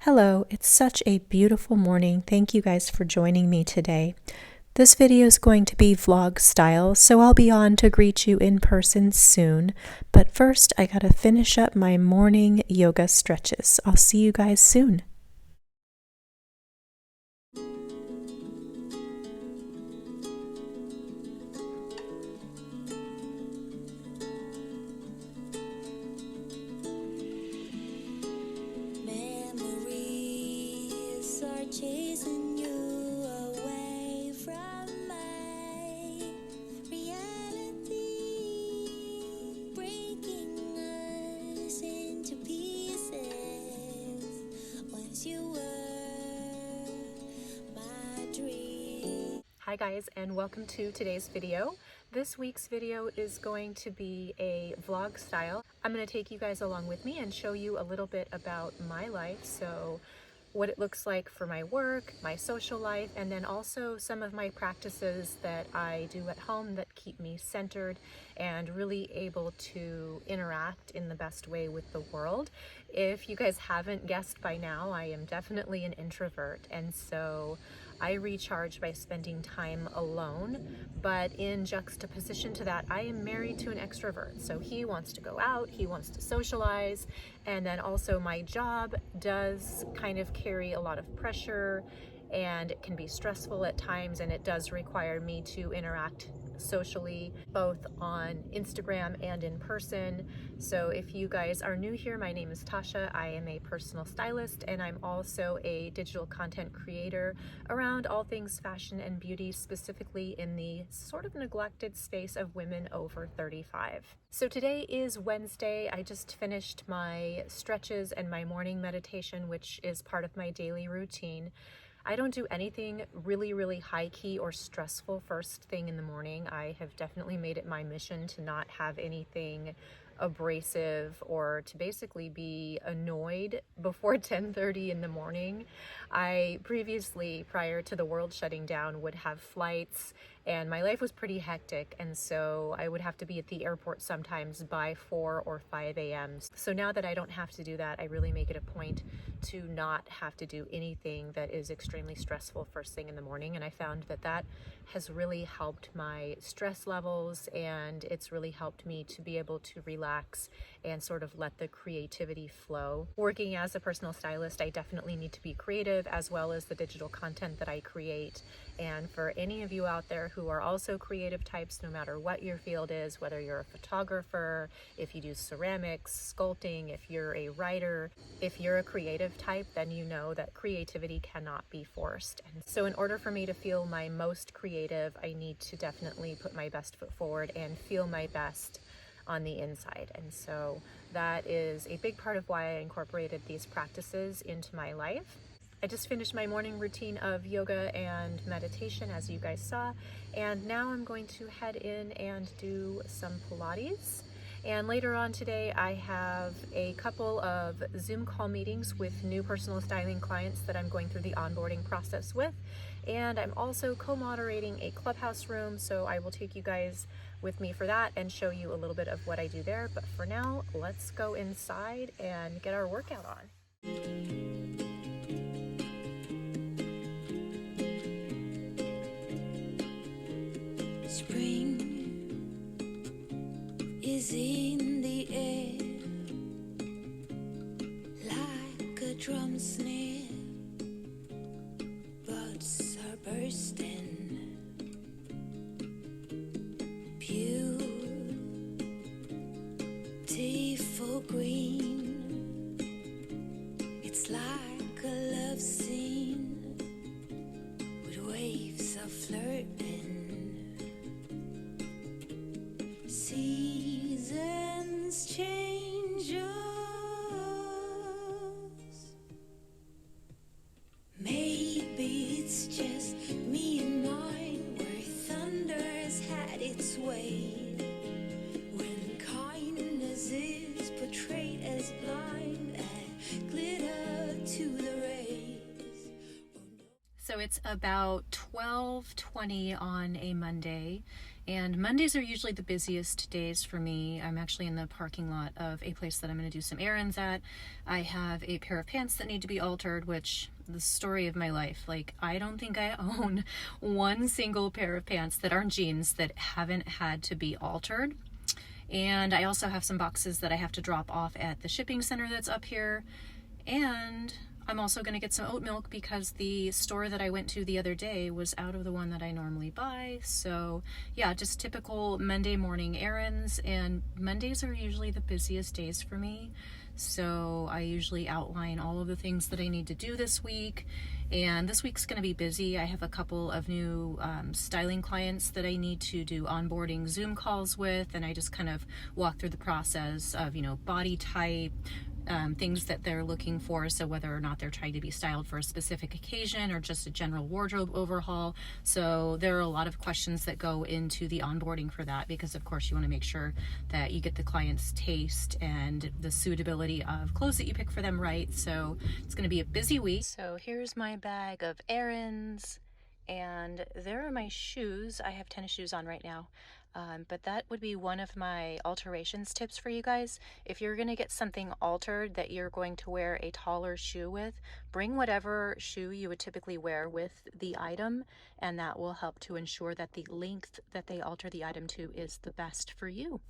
Hello, it's such a beautiful morning. Thank you guys for joining me today. This video is going to be vlog style, so I'll be on to greet you in person soon. But first, I gotta finish up my morning yoga stretches. I'll see you guys soon. Chasing you away from my reality, breaking us into pieces. Once you were my dream. Hi guys, and welcome to today's video. This week's video is going to be a vlog style. I'm going to take you guys along with me and show you a little bit about my life. So what it looks like for my work, my social life, and then also some of my practices that I do at home that keep me centered and really able to interact in the best way with the world. If you guys haven't guessed by now, I am definitely an introvert, and so I recharge by spending time alone, but in juxtaposition to that, I am married to an extrovert. So he wants to go out, he wants to socialize, and then also my job does kind of carry a lot of pressure and it can be stressful at times, and it does require me to interact socially both on Instagram and in person. So if you guys are new here, my name is Tasha. I am a personal stylist, and I'm also a digital content creator around all things fashion and beauty, specifically in the sort of neglected space of women over 35. So today is Wednesday. I just finished my stretches and my morning meditation, which is part of my daily routine. I don't do anything really high key or stressful first thing in the morning. I have definitely made it my mission to not have anything abrasive or to basically be annoyed before 10:30 in the morning. I previously, prior to the world shutting down, would have flights and my life was pretty hectic, and so I would have to be at the airport sometimes by 4 or 5 a.m. So now that I don't have to do that, I really make it a point to not have to do anything that is extremely stressful first thing in the morning, and I found that that has really helped my stress levels, and it's really helped me to be able to relax and sort of let the creativity flow. Working as a personal stylist, I definitely need to be creative, as well as the digital content that I create. And for any of you out there who are also creative types, no matter what your field is, whether you're a photographer, if you do ceramics, sculpting, if you're a writer, if you're a creative type, then you know that creativity cannot be forced. And so in order for me to feel my most creative, I need to definitely put my best foot forward and feel my best on the inside. And so that is a big part of why I incorporated these practices into my life. I just finished my morning routine of yoga and meditation, as you guys saw, and now I'm going to head in and do some Pilates. And later on today, I have a couple of Zoom call meetings with new personal styling clients that I'm going through the onboarding process with. And I'm also co-moderating a clubhouse room, so I will take you guys with me for that and show you a little bit of what I do there. But for now, let's go inside and get our workout on. Spring is in the air, like a drum snare. Buds are bursting, beautiful green. It's like a love scene with waves of flirting. Seasons change us. Maybe it's just me and mine, where thunder has had its way, when kindness is portrayed as blind and glitter to the rays. So So it's about 12:20 on a Monday, and Mondays are usually the busiest days for me. I'm actually in the parking lot of a place that I'm going to do some errands at. I have a pair of pants that need to be altered, which the story of my life. Like, I don't think I own one single pair of pants that aren't jeans that haven't had to be altered. And I also have some boxes that I have to drop off at the shipping center that's up here. And I'm also going to get some oat milk because the store that I went to the other day was out of the one that I normally buy. So yeah, just typical Monday morning errands, and Mondays are usually the busiest days for me. So I usually outline all of the things that I need to do this week, and this week's going to be busy. I have a couple of new styling clients that I need to do onboarding Zoom calls with, and I just kind of walk through the process of, body type, things that they're looking for, so whether or not they're trying to be styled for a specific occasion or just a general wardrobe overhaul. So there are a lot of questions that go into the onboarding for that, because of course you want to make sure that you get the client's taste and the suitability of clothes that you pick for them right. So it's going to be a busy week. So here's my bag of errands, and there are my shoes. I have tennis shoes on right now. But that would be one of my alterations tips for you guys. If you're going to get something altered that you're going to wear a taller shoe with, bring whatever shoe you would typically wear with the item, and that will help to ensure that the length that they alter the item to is the best for you.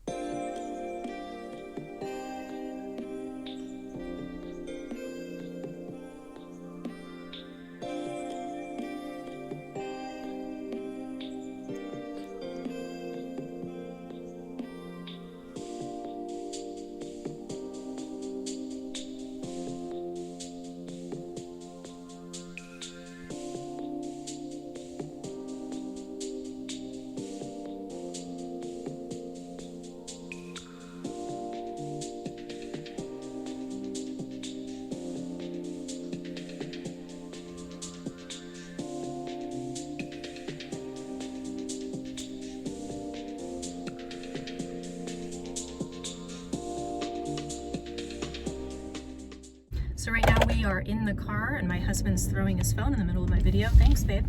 So right now we are in the car, and my husband's throwing his phone in the middle of my video. Thanks, babe.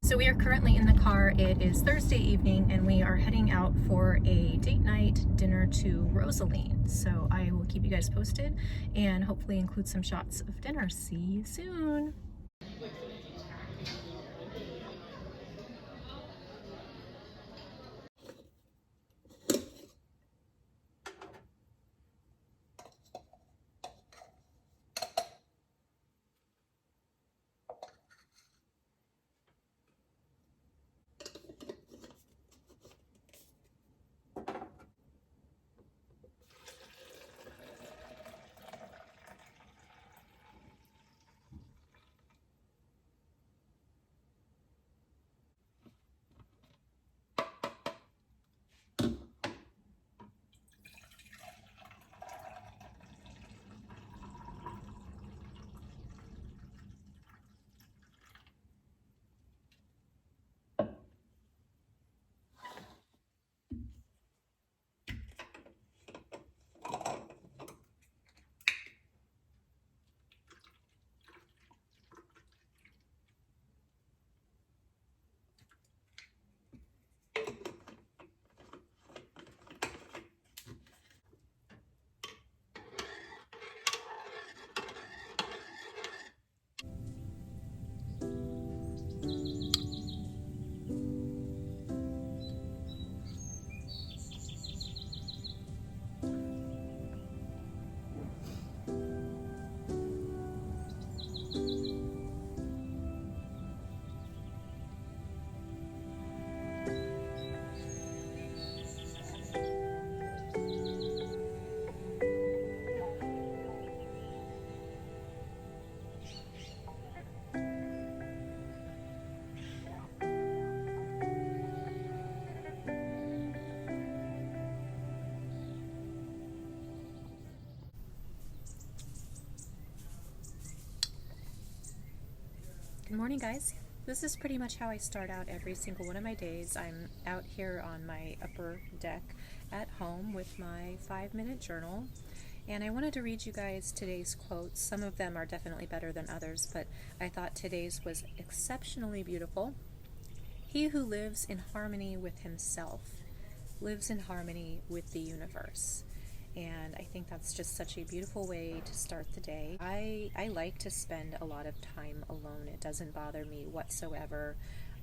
So we are currently in the car. It is Thursday evening, and we are heading out for a date night dinner to Rosaline. So I will keep you guys posted and hopefully include some shots of dinner. See you soon. Good morning, guys. This is pretty much how I start out every single one of my days. I'm out here on my upper deck at home with my 5-minute journal, And I wanted to read you guys today's quotes. Some of them are definitely better than others, but I thought today's was exceptionally beautiful. He who lives in harmony with himself lives in harmony with the universe. And I think that's just such a beautiful way to start the day. I like to spend a lot of time alone. It doesn't bother me whatsoever.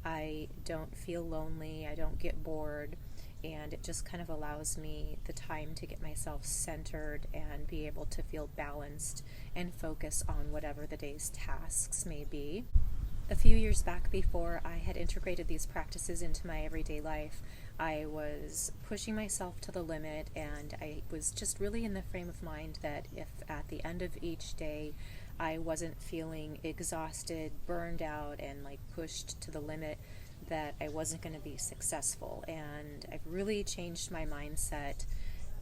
I don't feel lonely. I don't get bored. And it just kind of allows me the time to get myself centered and be able to feel balanced and focus on whatever the day's tasks may be. A few years back, before I had integrated these practices into my everyday life, I was pushing myself to the limit, and I was just really in the frame of mind that if at the end of each day I wasn't feeling exhausted, burned out, and like pushed to the limit, that I wasn't going to be successful. And I've really changed my mindset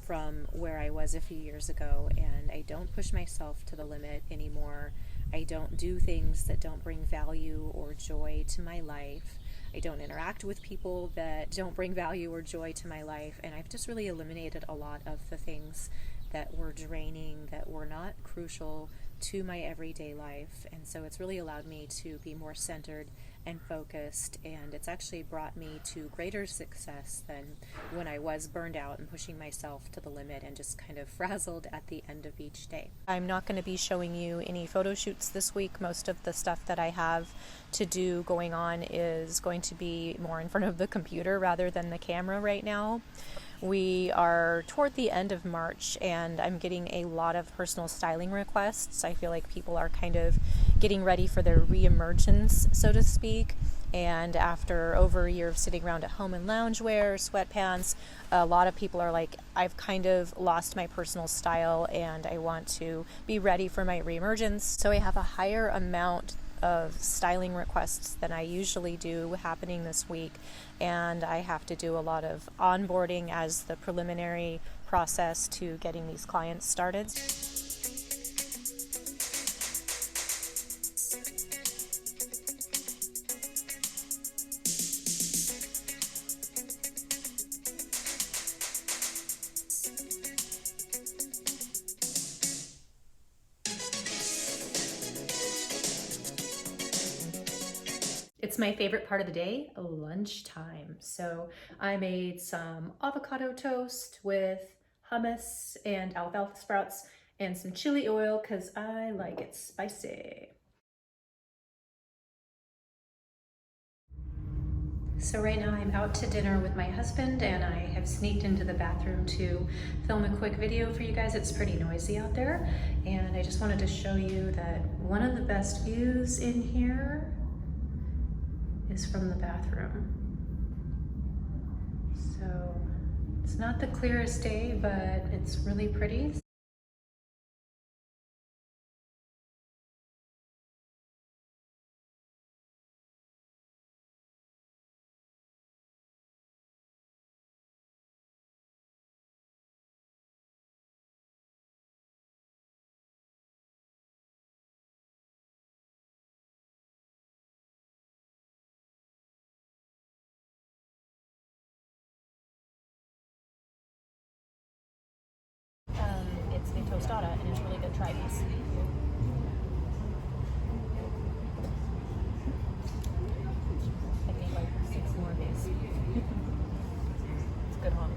from where I was a few years ago, and I don't push myself to the limit anymore. I don't do things that don't bring value or joy to my life. I don't interact with people that don't bring value or joy to my life, and I've just really eliminated a lot of the things that were draining, that were not crucial to my everyday life. And so it's really allowed me to be more centered and focused, and it's actually brought me to greater success than when I was burned out and pushing myself to the limit and just kind of frazzled at the end of each day. I'm not going to be showing you any photo shoots this week. Most of the stuff that I have to do going on is going to be more in front of the computer rather than the camera right now. We are toward the end of March, and I'm getting a lot of personal styling requests. I feel like people are kind of getting ready for their re-emergence, so to speak. And after over a year of sitting around at home in loungewear, sweatpants, a lot of people are like, I've kind of lost my personal style and I want to be ready for my re-emergence. So I have a higher amount of styling requests than I usually do happening this week, and I have to do a lot of onboarding as the preliminary process to getting these clients started. It's my favorite part of the day, lunchtime. So I made some avocado toast with hummus and alfalfa sprouts and some chili oil because I like it spicy. So right now I'm out to dinner with my husband, and I have sneaked into the bathroom to film a quick video for you guys. It's pretty noisy out there, and I just wanted to show you that one of the best views in here is from the bathroom. So it's not the clearest day, but it's really pretty. It's the tostada, and it's really good. Try these. I made like 6 more of these. It's good, huh?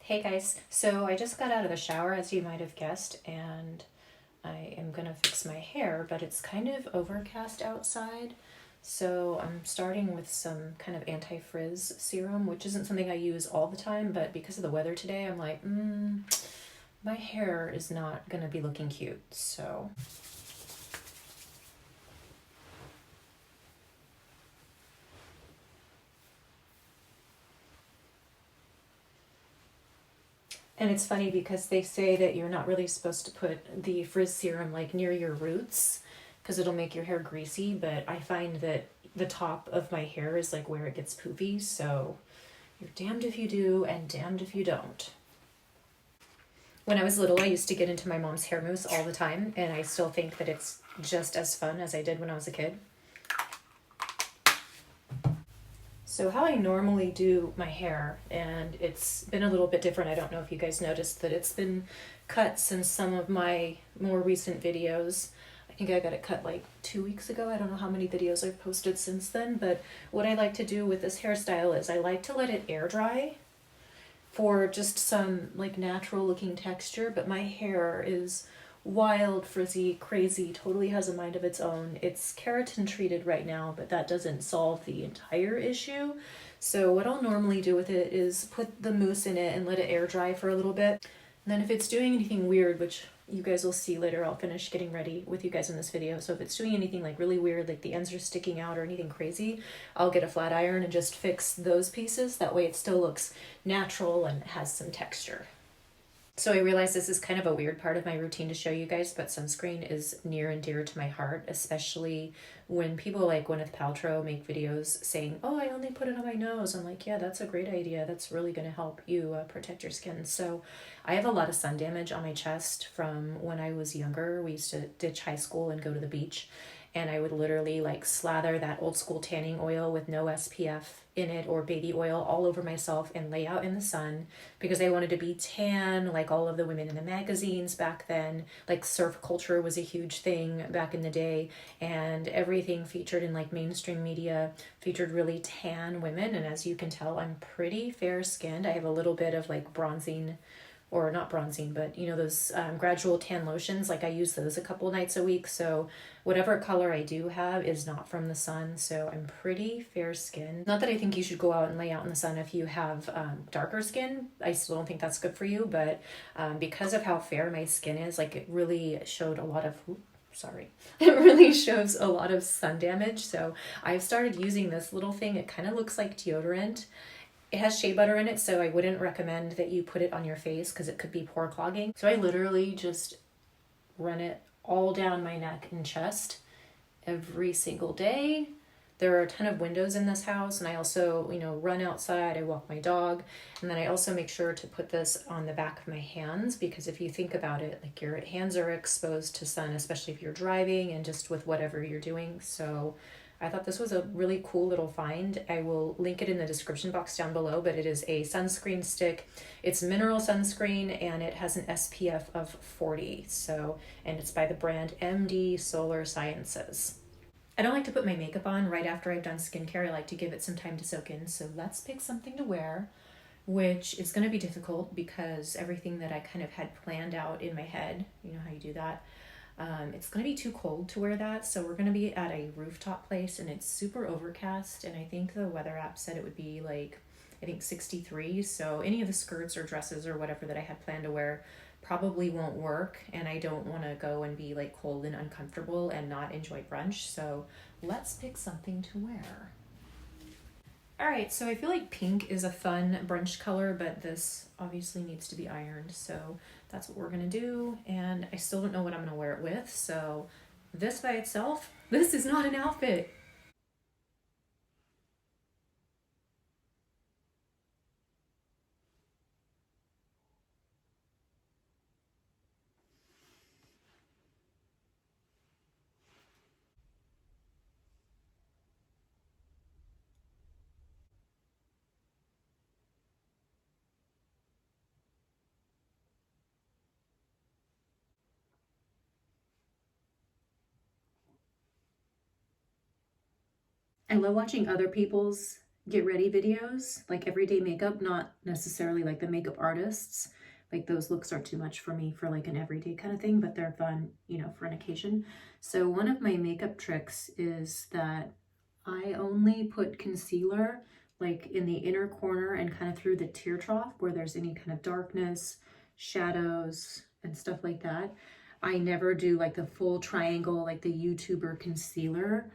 Hey guys, so I just got out of the shower, as you might have guessed, and I am gonna fix my hair, but it's kind of overcast outside, so I'm starting with some kind of anti-frizz serum, which isn't something I use all the time, but because of the weather today, I'm like, my hair is not gonna be looking cute, so. And it's funny because they say that you're not really supposed to put the frizz serum like near your roots because it'll make your hair greasy, but I find that the top of my hair is like where it gets poofy, so you're damned if you do and damned if you don't. When I was little, I used to get into my mom's hair mousse all the time, and I still think that it's just as fun as I did when I was a kid. So how I normally do my hair, and it's been a little bit different. I don't know if you guys noticed that it's been cut since some of my more recent videos. I think I got it cut like 2 weeks ago. I don't know how many videos I've posted since then, but what I like to do with this hairstyle is I like to let it air dry for just some like natural looking texture, but my hair is wild, frizzy, crazy, totally has a mind of its own. It's keratin treated right now, but that doesn't solve the entire issue. So what I'll normally do with it is put the mousse in it and let it air dry for a little bit. And then if it's doing anything weird, which you guys will see later, I'll finish getting ready with you guys in this video. So if it's doing anything like really weird, like the ends are sticking out or anything crazy, I'll get a flat iron and just fix those pieces. That way it still looks natural and has some texture. So I realize this is kind of a weird part of my routine to show you guys, but sunscreen is near and dear to my heart, especially when people like Gwyneth Paltrow make videos saying, oh, I only put it on my nose. I'm like, yeah, that's a great idea. That's really going to help you protect your skin. So I have a lot of sun damage on my chest from when I was younger. We used to ditch high school and go to the beach, and I would literally like slather that old school tanning oil with no SPF in it or baby oil all over myself and lay out in the sun because I wanted to be tan like all of the women in the magazines back then. Like surf culture was a huge thing back in the day, and everything featured in like mainstream media featured really tan women. And as you can tell, I'm pretty fair skinned. I have a little bit of like bronzing, or not bronzing, but you know, those gradual tan lotions, like I use those a couple nights a week. So whatever color I do have is not from the sun. So I'm pretty fair skinned. Not that I think you should go out and lay out in the sun if you have darker skin. I still don't think that's good for you, but because of how fair my skin is, like it really showed a lot of, it really shows a lot of sun damage. So I've started using this little thing. It kind of looks like deodorant. It has shea butter in it, so I wouldn't recommend that you put it on your face because it could be pore clogging. So I literally just run it all down my neck and chest every single day. There are a ton of windows in this house, and I also, you know, run outside, I walk my dog, and then I also make sure to put this on the back of my hands because if you think about it, like your hands are exposed to sun, especially if you're driving and just with whatever you're doing. So I thought this was a really cool little find. I will link it in the description box down below, but it is a sunscreen stick. It's mineral sunscreen and it has an SPF of 40. So, and it's by the brand MD Solar Sciences. I don't like to put my makeup on right after I've done skincare. I like to give it some time to soak in. So let's pick something to wear, which is going to be difficult because everything that I kind of had planned out in my head, you know how you do that, it's going to be too cold to wear that. So we're going to be at a rooftop place and it's super overcast. And I think the weather app said it would be like, I think 63. So any of the skirts or dresses or whatever that I had planned to wear probably won't work. And I don't want to go and be like cold and uncomfortable and not enjoy brunch. So let's pick something to wear. All right, so I feel like pink is a fun brunch color, but this obviously needs to be ironed. So that's what we're gonna do. And I still don't know what I'm gonna wear it with. So this by itself, this is not an outfit. I love watching other people's get ready videos, like everyday makeup, not necessarily like the makeup artists. Like those looks are too much for me for like an everyday kind of thing, but they're fun, you know, for an occasion. So one of my makeup tricks is that I only put concealer like in the inner corner and kind of through the tear trough where there's any kind of darkness, shadows, and stuff like that. I never do like the full triangle like the YouTuber concealer.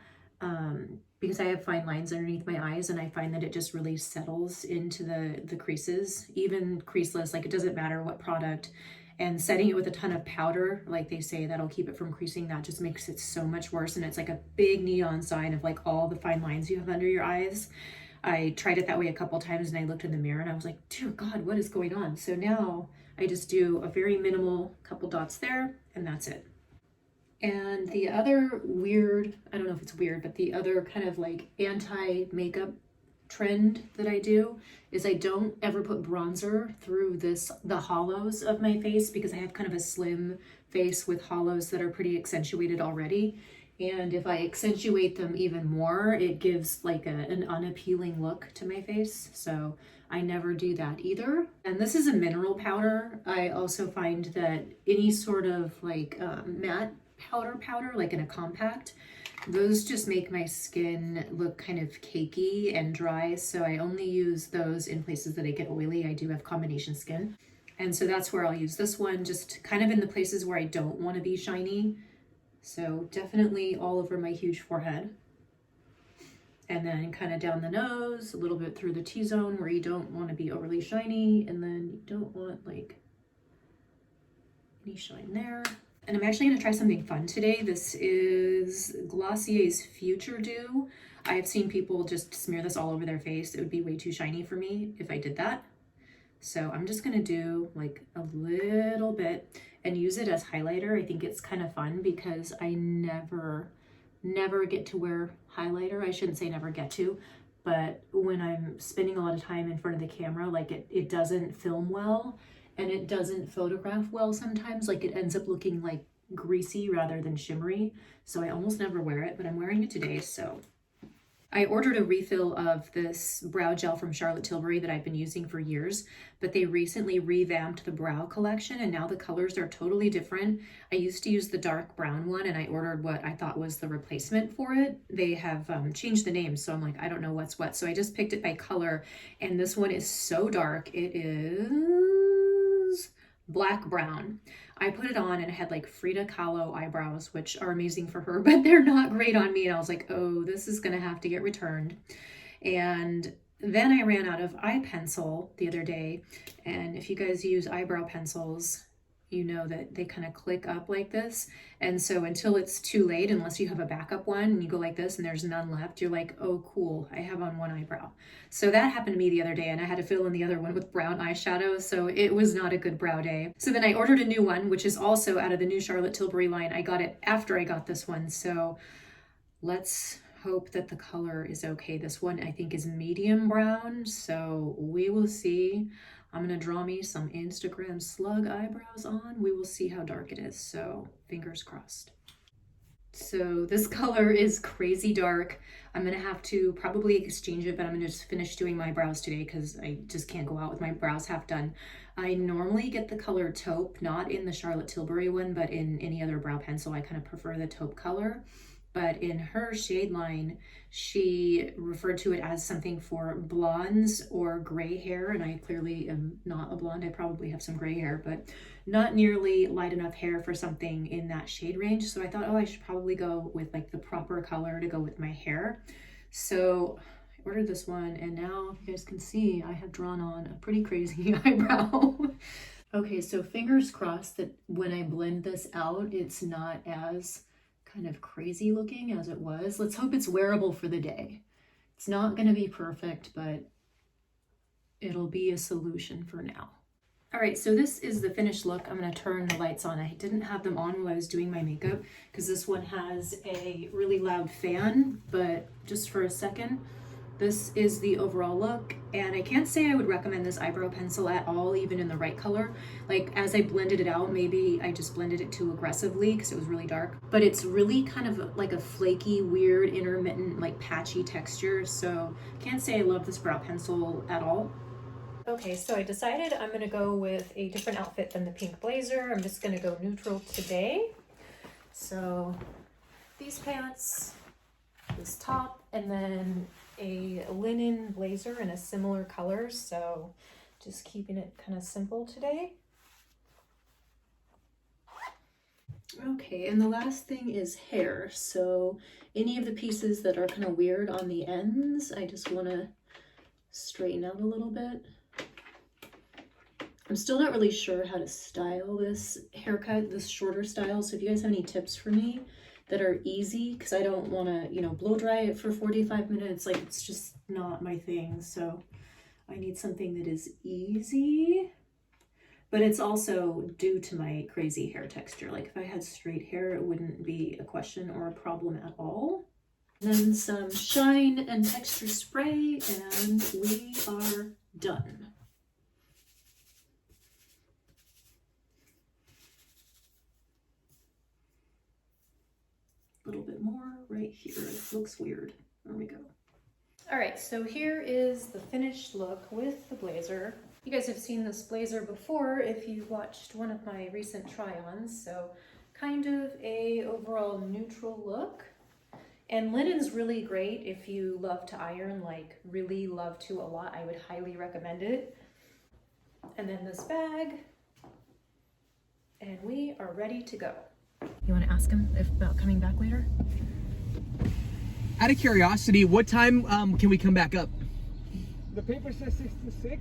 because I have fine lines underneath my eyes, and I find that it just really settles into the creases, even creaseless, like it doesn't matter what product. And setting it with a ton of powder, like they say, that'll keep it from creasing, that just makes it so much worse. And it's like a big neon sign of like all the fine lines you have under your eyes. I tried it that way a couple times, and I looked in the mirror and I was like, dear God, what is going on? So now I just do a very minimal couple dots there, and that's it. And the other weird, I don't know if it's weird, but the other kind of like anti-makeup trend that I do is I don't ever put bronzer through the hollows of my face, because I have kind of a slim face with hollows that are pretty accentuated already. And if I accentuate them even more, it gives like an unappealing look to my face. So I never do that either. And this is a mineral powder. I also find that any sort of like matte powder, like in a compact, those just make my skin look kind of cakey and dry. So I only use those in places that I get oily. I do have combination skin. And so that's where I'll use this one, just kind of in the places where I don't want to be shiny. So definitely all over my huge forehead. And then kind of down the nose, a little bit through the T-zone where you don't want to be overly shiny. And then you don't want like any shine there. And I'm actually going to try something fun today. This is Glossier's Future Dew. I've seen people just smear this all over their face. It would be way too shiny for me if I did that. So I'm just going to do like a little bit and use it as highlighter. I think it's kind of fun because I never get to wear highlighter. I shouldn't say never get to, but when I'm spending a lot of time in front of the camera, like it doesn't film well. And it doesn't photograph well sometimes. Like it ends up looking like greasy rather than shimmery. So I almost never wear it, but I'm wearing it today. So I ordered a refill of this brow gel from Charlotte Tilbury that I've been using for years, but they recently revamped the brow collection and now the colors are totally different. I used to use the dark brown one and I ordered what I thought was the replacement for it. They have changed the name, so I'm like, I don't know what's what. So I just picked it by color, and this one is so dark. It is black brown. I put it on and it had like Frida Kahlo eyebrows, which are amazing for her, but they're not great on me. And I was like, oh, this is gonna have to get returned. And then I ran out of eye pencil the other day. And if you guys use eyebrow pencils, you know that they kind of click up like this. And so until it's too late, unless you have a backup one and you go like this and there's none left, you're like, oh, cool, I have on one eyebrow. So that happened to me the other day, and I had to fill in the other one with brown eyeshadow. So it was not a good brow day. So then I ordered a new one, which is also out of the new Charlotte Tilbury line. I got it after I got this one. So let's hope that the color is okay. This one I think is medium brown. So we will see. I'm gonna draw me some Instagram slug eyebrows on. We will see how dark it is, so fingers crossed. So this color is crazy dark. I'm gonna have to probably exchange it, but I'm gonna just finish doing my brows today because I just can't go out with my brows half done. I normally get the color taupe, not in the Charlotte Tilbury one, but in any other brow pencil. I kind of prefer the taupe color. But in her shade line, she referred to it as something for blondes or gray hair, and I clearly am not a blonde. I probably have some gray hair, but not nearly light enough hair for something in that shade range. So I thought, oh, I should probably go with like the proper color to go with my hair. So I ordered this one, and now you guys can see I have drawn on a pretty crazy eyebrow. Okay, so fingers crossed that when I blend this out, it's not as kind of crazy looking as it was. Let's hope it's wearable for the day. It's not going to be perfect, but it'll be a solution for now. All right, so this is the finished look. I'm going to turn the lights on. I didn't have them on while I was doing my makeup because this one has a really loud fan, but just for a second, this is the overall look, and I can't say I would recommend this eyebrow pencil at all, even in the right color. Like as I blended it out, maybe I just blended it too aggressively because it was really dark, but it's really kind of like a flaky, weird, intermittent, like patchy texture. So can't say I love this brow pencil at all. Okay, so I decided I'm gonna go with a different outfit than the pink blazer. I'm just gonna go neutral today. So these pants, this top, and then a linen blazer in a similar color. So just keeping it kind of simple today. Okay, and the last thing is hair. So any of the pieces that are kind of weird on the ends, I just want to straighten out a little bit. I'm still not really sure how to style this haircut, this shorter style. So if you guys have any tips for me that are easy, because I don't want to, you know, blow dry it for 45 minutes. Like, it's just not my thing. So I need something that is easy, but it's also due to my crazy hair texture. Like if I had straight hair, it wouldn't be a question or a problem at all. Then some shine and texture spray, and we are done. A little bit more right here. It looks weird. There we go. All right, so here is the finished look with the blazer. You guys have seen this blazer before if you watched one of my recent try-ons, so kind of a overall neutral look. And linen's really great if you love to iron, like really love to a lot. I would highly recommend it. And then this bag, and we are ready to go. You want to ask him about coming back later? Out of curiosity, what time can we come back up? The paper says 6 to 6.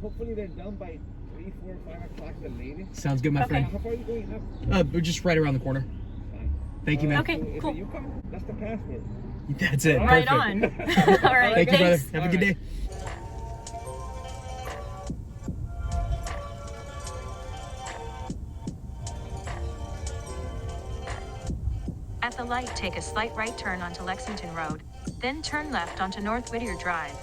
Hopefully they're done by 3, 4, 5 o'clock the latest. Sounds good, my friend. How far are you going up? We're just right around the corner. Fine. Thank you, man. Okay, So cool. if you come, that's the password. That's it. Right Perfect. on. All right, Thank you, brother. thanks. Have a good day. At the light, take a slight right turn onto Lexington Road, then turn left onto North Whittier Drive.